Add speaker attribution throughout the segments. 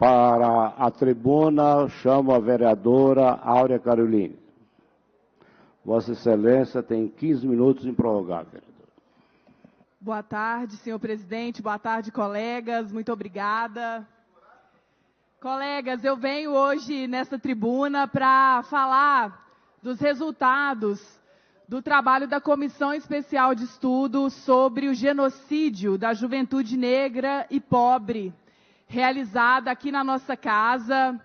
Speaker 1: Para a tribuna, chamo a vereadora Áurea Caroline. Vossa Excelência tem 15 minutos improrrogável.
Speaker 2: Boa tarde, senhor presidente. Boa tarde, colegas. Muito obrigada. Colegas, eu venho hoje nessa tribuna para falar dos resultados do trabalho da Comissão Especial de Estudo sobre o genocídio da juventude negra e pobre, realizada aqui na nossa casa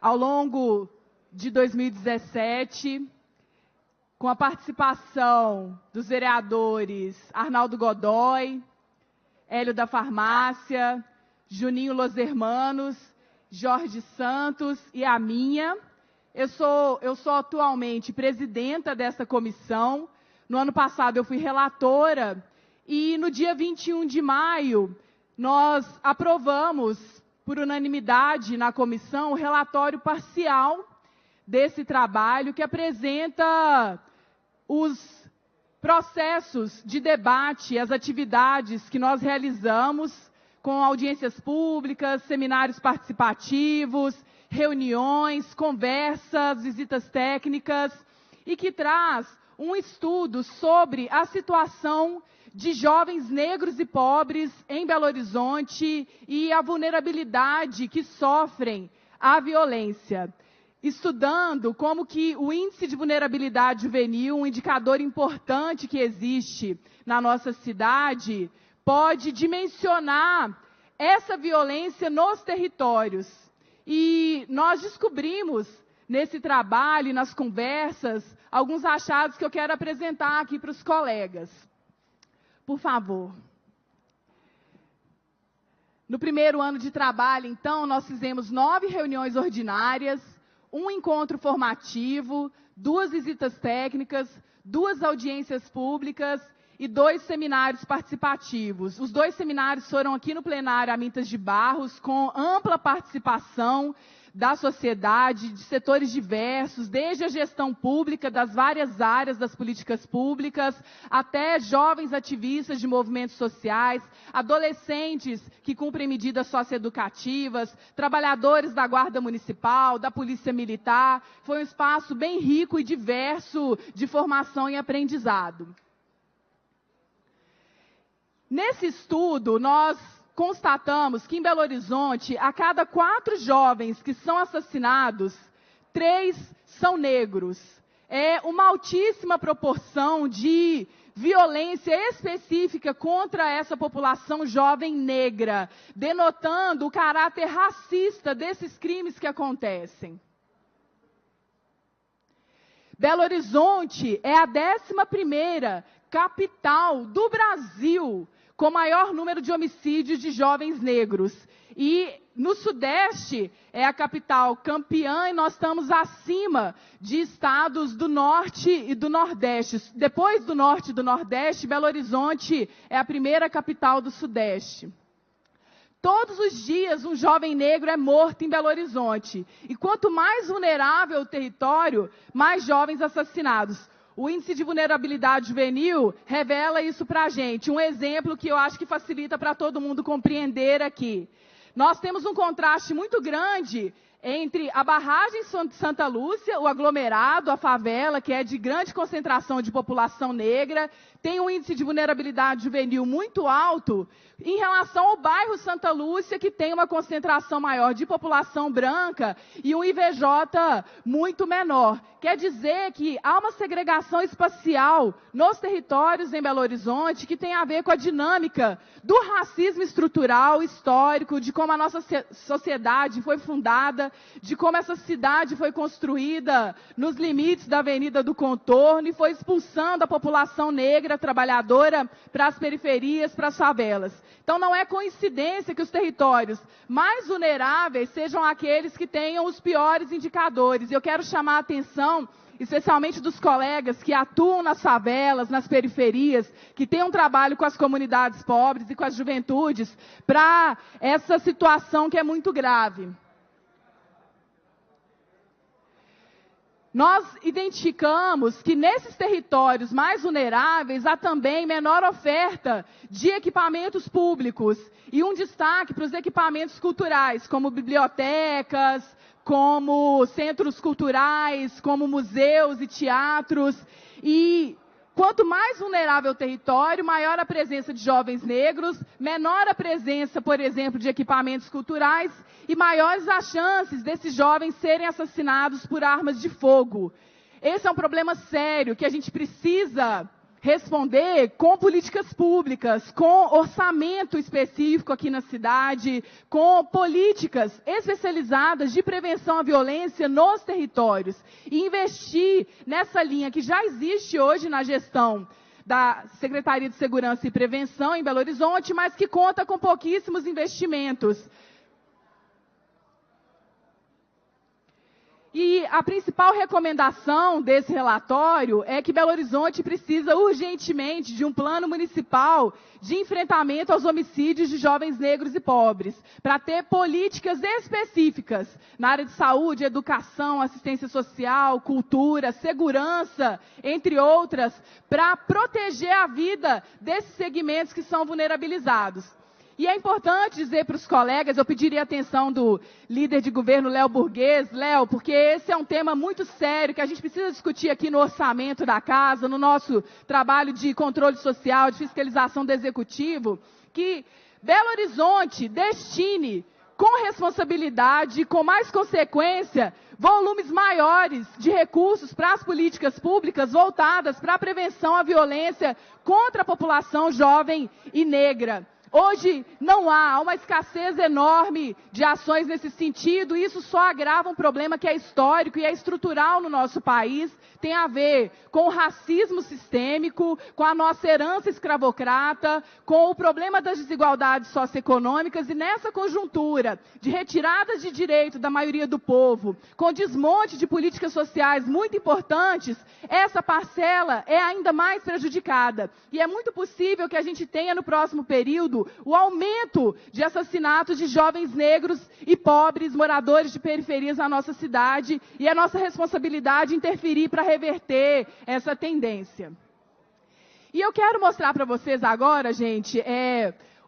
Speaker 2: ao longo de 2017, com a participação dos vereadores Arnaldo Godoy, Hélio da Farmácia, Juninho Los Hermanos, Jorge Santos e a minha. Eu sou atualmente presidenta dessa comissão. No ano passado eu fui relatora e no dia 21 de maio nós aprovamos por unanimidade na comissão o relatório parcial desse trabalho que apresenta os processos de debate, as atividades que nós realizamos com audiências públicas, seminários participativos, reuniões, conversas, visitas técnicas, e que traz um estudo sobre a situação de jovens negros e pobres em Belo Horizonte e a vulnerabilidade que sofrem a violência. Estudando como que o índice de vulnerabilidade juvenil, um indicador importante que existe na nossa cidade, pode dimensionar essa violência nos territórios. E nós descobrimos nesse trabalho e nas conversas alguns achados que eu quero apresentar aqui para os colegas. Por favor. No primeiro ano de trabalho, então, nós fizemos 9 reuniões ordinárias, um encontro formativo, 2 visitas técnicas, 2 audiências públicas e 2 seminários participativos. Os 2 seminários foram aqui no plenário Amintas de Barros, com ampla participação da sociedade, de setores diversos, desde a gestão pública, das várias áreas das políticas públicas, até jovens ativistas de movimentos sociais, adolescentes que cumprem medidas socioeducativas, trabalhadores da Guarda Municipal, da Polícia Militar. Foi um espaço bem rico e diverso de formação e aprendizado. Nesse estudo, nós constatamos que em Belo Horizonte, a cada 4 jovens que são assassinados, 3 são negros. É uma altíssima proporção de violência específica contra essa população jovem negra, denotando o caráter racista desses crimes que acontecem. Belo Horizonte é a 11ª capital do Brasil com maior número de homicídios de jovens negros. E no Sudeste é a capital campeã e nós estamos acima de estados do Norte e do Nordeste. Depois do Norte e do Nordeste, Belo Horizonte é a primeira capital do Sudeste. Todos os dias um jovem negro é morto em Belo Horizonte. E quanto mais vulnerável o território, mais jovens assassinados. O índice de vulnerabilidade juvenil revela isso para a gente. Um exemplo que eu acho que facilita para todo mundo compreender aqui. Nós temos um contraste muito grande entre a barragem Santa Lúcia, o aglomerado, a favela, que é de grande concentração de população negra, tem um índice de vulnerabilidade juvenil muito alto, em relação ao bairro Santa Lúcia, que tem uma concentração maior de população branca e um IVJ muito menor. Quer dizer que há uma segregação espacial nos territórios em Belo Horizonte que tem a ver com a dinâmica do racismo estrutural, histórico, de como a nossa sociedade foi fundada, de como essa cidade foi construída nos limites da Avenida do Contorno e foi expulsando a população negra trabalhadora para as periferias, para as favelas. Então não é coincidência que os territórios mais vulneráveis sejam aqueles que tenham os piores indicadores. E eu quero chamar a atenção, especialmente dos colegas que atuam nas favelas, nas periferias, que têm um trabalho com as comunidades pobres e com as juventudes, para essa situação que é muito grave. nós identificamos que nesses territórios mais vulneráveis há também menor oferta de equipamentos públicos e um destaque para os equipamentos culturais, como bibliotecas, como centros culturais, como museus e teatros. E quanto mais vulnerável o território, maior a presença de jovens negros, menor a presença, por exemplo, de equipamentos culturais e maiores as chances desses jovens serem assassinados por armas de fogo. Esse é um problema sério que a gente precisa responder com políticas públicas, com orçamento específico aqui na cidade, com políticas especializadas de prevenção à violência nos territórios e investir nessa linha que já existe hoje na gestão da Secretaria de Segurança e Prevenção em Belo Horizonte, mas que conta com pouquíssimos investimentos. E a principal recomendação desse relatório é que Belo Horizonte precisa urgentemente de um plano municipal de enfrentamento aos homicídios de jovens negros e pobres, para ter políticas específicas na área de saúde, educação, assistência social, cultura, segurança, entre outras, para proteger a vida desses segmentos que são vulnerabilizados. E é importante dizer para os colegas, eu pediria a atenção do líder de governo, Léo Burguês, Léo, porque esse é um tema muito sério que a gente precisa discutir aqui no orçamento da casa, no nosso trabalho de controle social, de fiscalização do executivo, que Belo Horizonte destine com responsabilidade, com mais consequência, volumes maiores de recursos para as políticas públicas voltadas para a prevenção à violência contra a população jovem e negra. Hoje não há uma escassez enorme de ações nesse sentido, e isso só agrava um problema que é histórico e é estrutural no nosso país, tem a ver com o racismo sistêmico, com a nossa herança escravocrata, com o problema das desigualdades socioeconômicas, e nessa conjuntura de retiradas de direito da maioria do povo, com desmonte de políticas sociais muito importantes, essa parcela é ainda mais prejudicada. E é muito possível que a gente tenha no próximo período o aumento de assassinatos de jovens negros e pobres, moradores de periferias na nossa cidade, e é nossa responsabilidade interferir para reverter essa tendência. E eu quero mostrar para vocês agora, gente,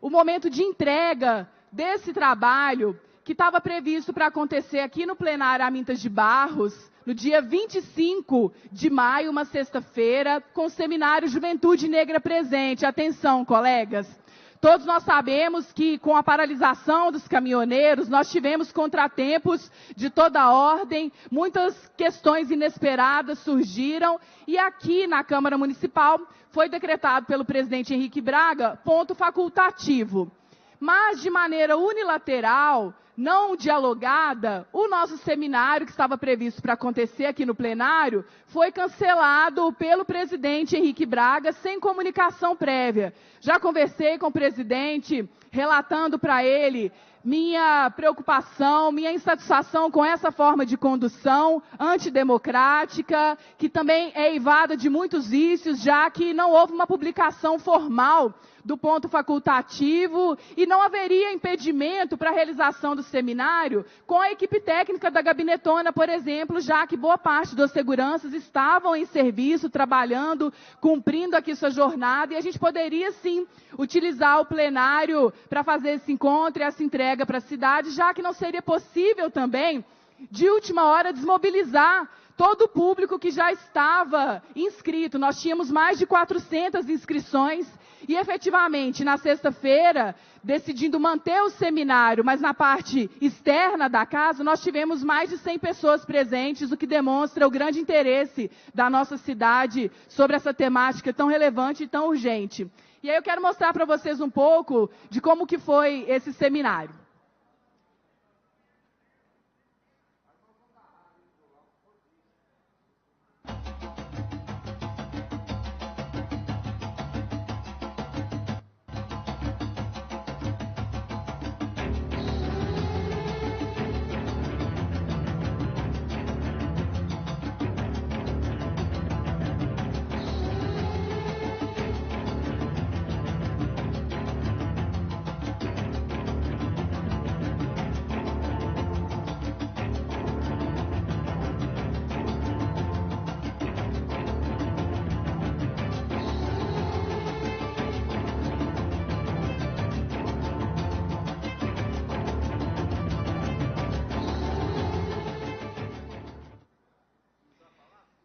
Speaker 2: o momento de entrega desse trabalho que estava previsto para acontecer aqui no plenário Amintas de Barros, no dia 25 de maio, uma sexta-feira, com o seminário Juventude Negra Presente. Atenção, colegas. Todos nós sabemos que, com a paralisação dos caminhoneiros, nós tivemos contratempos de toda ordem, muitas questões inesperadas surgiram, e aqui na Câmara Municipal foi decretado pelo presidente Henrique Braga ponto facultativo. Mas, de maneira unilateral, não dialogada, o nosso seminário, que estava previsto para acontecer aqui no plenário, foi cancelado pelo presidente Henrique Braga sem comunicação prévia. Já conversei com o presidente, relatando para ele minha preocupação, minha insatisfação com essa forma de condução antidemocrática, que também é eivada de muitos vícios, já que não houve uma publicação formal do ponto facultativo e não haveria impedimento para a realização do seminário com a equipe técnica da Gabinetona, por exemplo, já que boa parte dos seguranças estavam em serviço, trabalhando, cumprindo aqui sua jornada, e a gente poderia sim utilizar o plenário para fazer esse encontro e essa entrega para a cidade, já que não seria possível também, de última hora, desmobilizar todo o público que já estava inscrito. Nós tínhamos mais de 400 inscrições e, efetivamente, na sexta-feira, decidindo manter o seminário, mas na parte externa da casa, nós tivemos mais de 100 pessoas presentes, o que demonstra o grande interesse da nossa cidade sobre essa temática tão relevante e tão urgente. E aí eu quero mostrar para vocês um pouco de como que foi esse seminário.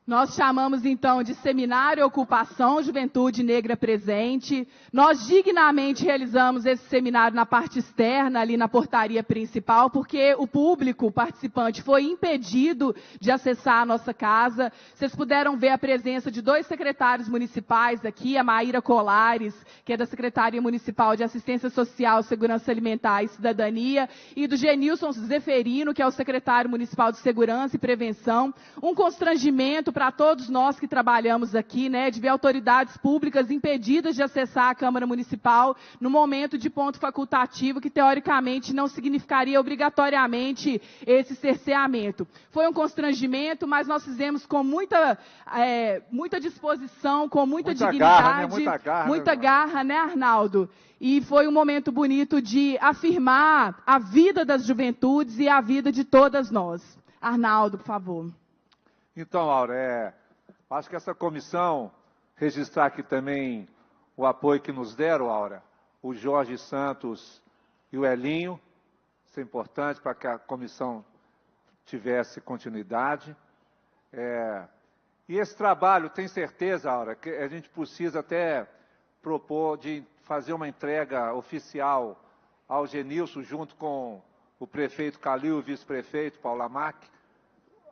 Speaker 2: Nós chamamos, então, de Seminário Ocupação Juventude Negra Presente. Nós dignamente realizamos esse seminário na parte externa, ali na portaria principal, porque o público participante foi impedido de acessar a nossa casa. Vocês puderam ver a presença de 2 secretários municipais aqui, a Maíra Colares, que é da Secretaria Municipal de Assistência Social, Segurança Alimentar e Cidadania, e do Genilson Zeferino, que é o secretário municipal de Segurança e Prevenção. Um constrangimento para todos nós que trabalhamos aqui, né, de ver autoridades públicas impedidas de acessar a Câmara Municipal no momento de ponto facultativo, que teoricamente não significaria obrigatoriamente esse cerceamento. Foi um constrangimento, mas nós fizemos com muita disposição, com muita dignidade, muita garra, né, Arnaldo? E foi um momento bonito de afirmar a vida das juventudes e a vida de todas nós. Arnaldo, por favor.
Speaker 3: Então, Aura, acho que essa comissão, registrar aqui também o apoio que nos deram, Aura, o Jorge Santos e o Elinho, isso é importante para que a comissão tivesse continuidade. E esse trabalho, tem certeza, Aura, que a gente precisa até propor de fazer uma entrega oficial ao Genilson, junto com o prefeito Calil e o vice-prefeito Paulo Amac,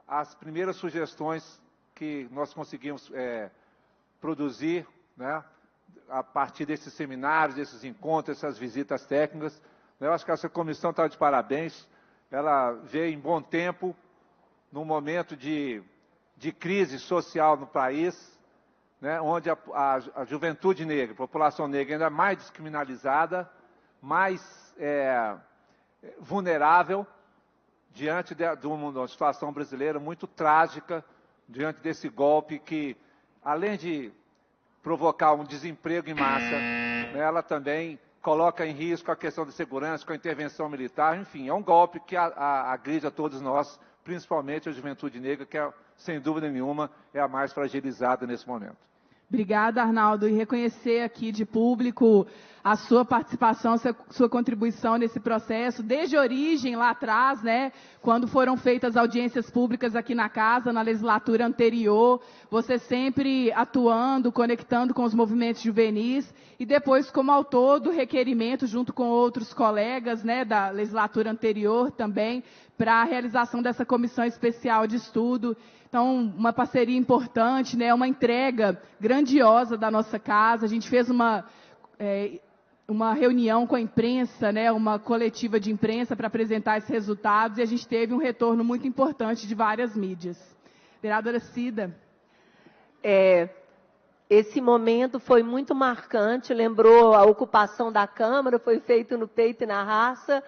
Speaker 3: as primeiras sugestões que nós conseguimos produzir, né, a partir desses seminários, desses encontros, essas visitas técnicas. Eu acho que essa comissão está de parabéns. Ela veio em bom tempo, num momento de crise social no país, né, onde a juventude negra, a população negra ainda é mais descriminalizada, mais vulnerável, diante de uma situação brasileira muito trágica, diante desse golpe que, além de provocar um desemprego em massa, né, ela também coloca em risco a questão da segurança, com a intervenção militar. Enfim, é um golpe que agride a todos nós, principalmente a juventude negra, que, sem dúvida nenhuma, é a mais fragilizada nesse momento.
Speaker 2: Obrigada, Arnaldo. E reconhecer aqui de público a sua participação, sua contribuição nesse processo, desde a origem, lá atrás, né, quando foram feitas audiências públicas aqui na casa, na legislatura anterior, você sempre atuando, conectando com os movimentos juvenis, e depois como autor do requerimento, junto com outros colegas, né, da legislatura anterior também, para a realização dessa comissão especial de estudo. Então, uma parceria importante, né, uma entrega grandiosa da nossa casa. A gente fez uma reunião com a imprensa, né, uma coletiva de imprensa para apresentar esses resultados, e a gente teve um retorno muito importante de várias mídias. Vereadora Cida.
Speaker 4: Esse momento foi muito marcante, lembrou a ocupação da Câmara, foi feito no peito e na raça,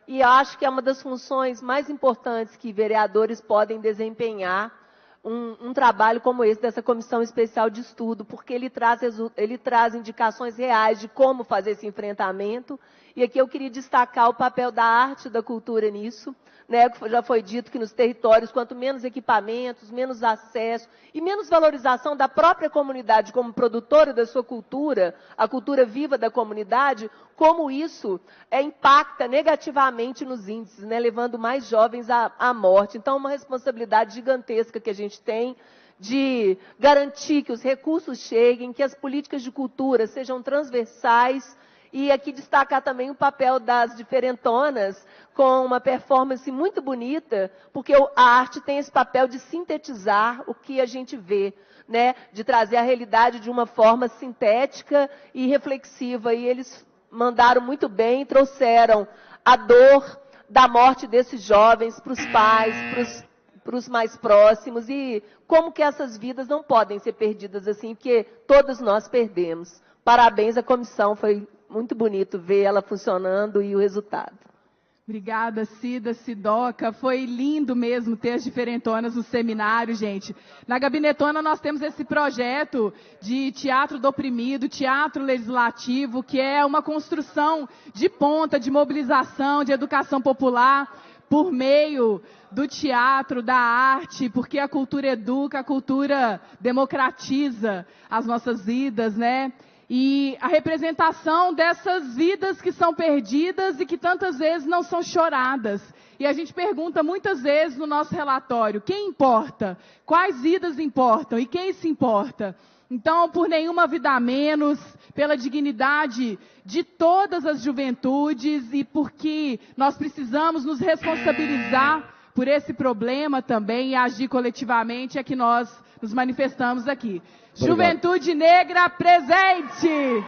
Speaker 4: e acho que é uma das funções mais importantes que vereadores podem desempenhar, um trabalho como esse, dessa comissão especial de estudo, porque ele traz indicações reais de como fazer esse enfrentamento. E aqui eu queria destacar o papel da arte e da cultura nisso, né? Já foi dito que nos territórios, quanto menos equipamentos, menos acesso e menos valorização da própria comunidade como produtora da sua cultura, a cultura viva da comunidade, como isso impacta negativamente nos índices, né? Levando mais jovens à morte. Então, uma responsabilidade gigantesca que a gente tem de garantir que os recursos cheguem, que as políticas de cultura sejam transversais. E aqui destacar também o papel das diferentonas, com uma performance muito bonita, porque a arte tem esse papel de sintetizar o que a gente vê, né? De trazer a realidade de uma forma sintética e reflexiva. E eles mandaram muito bem, trouxeram a dor da morte desses jovens para os pais, para os mais próximos, e como que essas vidas não podem ser perdidas assim, porque todos nós perdemos. Parabéns à comissão, foi muito bonito ver ela funcionando e o resultado.
Speaker 2: Obrigada, Cida, Sidoca. Foi lindo mesmo ter as diferentonas no seminário, gente. Na Gabinetona nós temos esse projeto de teatro do oprimido, teatro legislativo, que é uma construção de ponta, de mobilização, de educação popular, por meio do teatro, da arte, porque a cultura educa, a cultura democratiza as nossas vidas, né? e a representação dessas vidas que são perdidas e que tantas vezes não são choradas. E a gente pergunta muitas vezes no nosso relatório, quem importa? Quais vidas importam? E quem se importa? Então, por nenhuma vida a menos, pela dignidade de todas as juventudes e porque nós precisamos nos responsabilizar por esse problema também e agir coletivamente, é que nós nos manifestamos aqui.
Speaker 1: Obrigado.
Speaker 2: Juventude Negra presente!